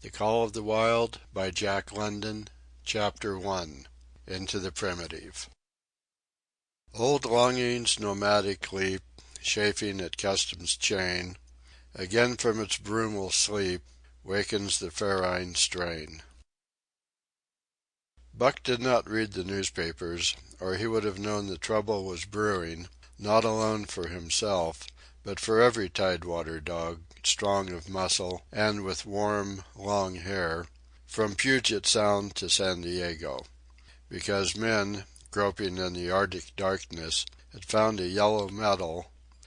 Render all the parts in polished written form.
The Call of the Wild by Jack London, Chapter 1. Into the Primitive. Old longings nomadic leap, chafing at custom's chain, again from its brumal sleep wakens the ferine strain. Buck did not read the newspapers, or he would have known the trouble was brewing, not alone for himself, but for every tidewater dog, strong of muscle and with warm, long hair, from Puget Sound to San Diego. Because men, groping in the Arctic darkness, had found a yellow metal,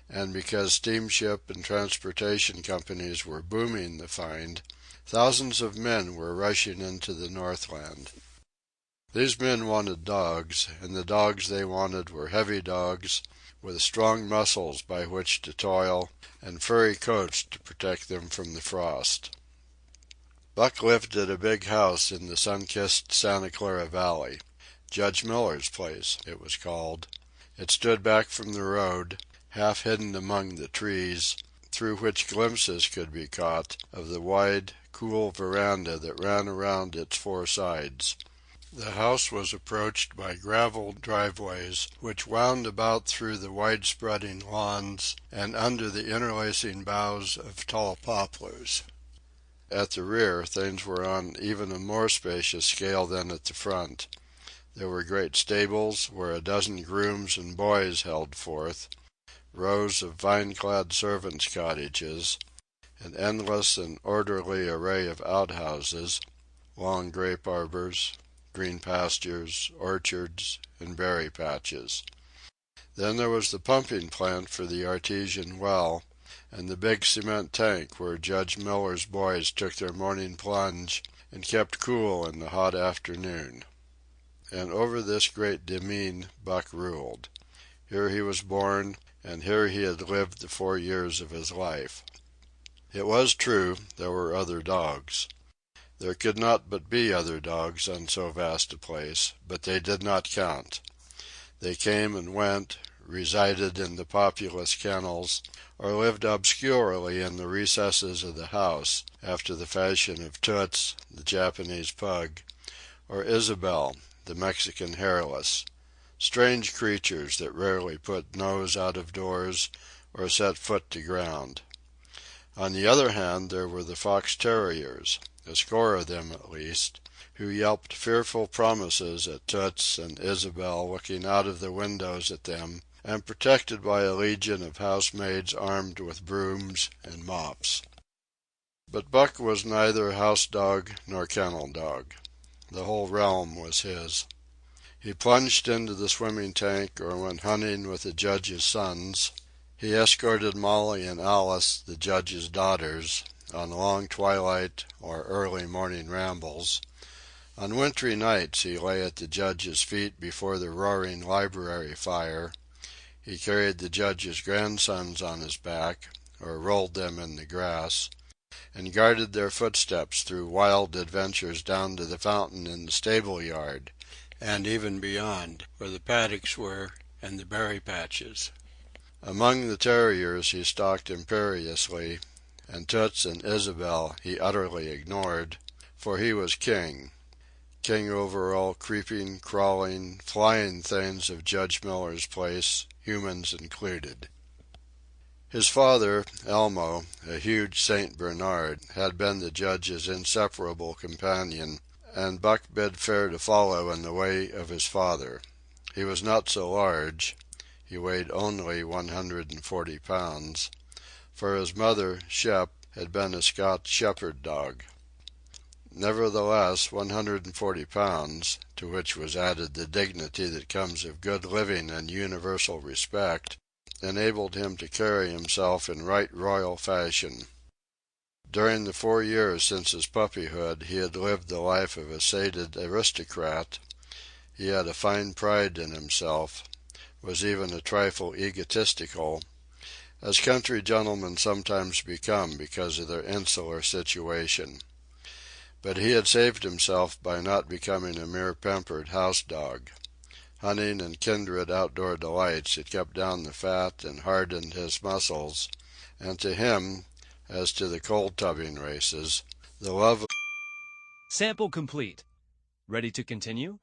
and because steamship and transportation companies were booming the find, thousands of men were rushing into the Northland. These men wanted dogs, and the dogs they wanted were heavy dogs, with strong muscles by which to toil, and furry coats to protect them from the frost. Buck lived at a big house in the sun-kissed Santa Clara Valley. Judge Miller's place, it was called. It stood back from the road, half hidden among the trees, through which glimpses could be caught of the wide, cool veranda that ran around its four sides. The house was approached by gravelled driveways which wound about through the wide-spreading lawns and under the interlacing boughs of tall poplars. At the rear things were on even a more spacious scale than at the front. There were great stables where a dozen grooms and boys held forth, rows of vine-clad servants' cottages, an endless and orderly array of outhouses, long grape arbors, green pastures, orchards, and berry patches. Then there was the pumping plant for the artesian well, and the big cement tank where Judge Miller's boys took their morning plunge and kept cool in the hot afternoon. And over this great demesne Buck ruled. Here he was born, and here he had lived the 4 years of his life. It was true, there were other dogs. There could not but be other dogs on so vast a place, but they did not count. They came and went, resided in the populous kennels, or lived obscurely in the recesses of the house, after the fashion of Toots, the Japanese pug, or Isabel, the Mexican hairless. Strange creatures that rarely put nose out of doors or set foot to ground. On the other hand, there were the fox terriers, a score of them at least, who yelped fearful promises at Toots and Isabel looking out of the windows at them, and protected by a legion of housemaids armed with brooms and mops. But Buck was neither house dog nor kennel dog. The whole realm was his. He plunged into the swimming tank or went hunting with the Judge's sons. He escorted Molly and Alice, the Judge's daughters, on long twilight or early morning rambles. On wintry nights he lay at the Judge's feet before the roaring library fire. He carried the Judge's grandsons on his back, or rolled them in the grass, and guarded their footsteps through wild adventures down to the fountain in the stable yard, and even beyond, where the paddocks were and the berry patches. Among the terriers he stalked imperiously, and Toots and Isabel he utterly ignored, for he was king. King over all creeping, crawling, flying things of Judge Miller's place, humans included. His father, Elmo, a huge St. Bernard, had been the Judge's inseparable companion, and Buck bid fair to follow in the way of his father. He was not so large. He weighed only 140 pounds, for his mother, Shep, had been a Scotch shepherd dog. Nevertheless, 140 pounds, to which was added the dignity that comes of good living and universal respect, enabled him to carry himself in right royal fashion. During the 4 years since his puppyhood he had lived the life of a sated aristocrat. He had a fine pride in himself, was even a trifle egotistical, as country gentlemen sometimes become because of their insular situation. But he had saved himself by not becoming a mere pampered house dog. Hunting and kindred outdoor delights had kept down the fat and hardened his muscles, and to him, as to the cold-tubbing races, the love Sample complete. Ready to continue?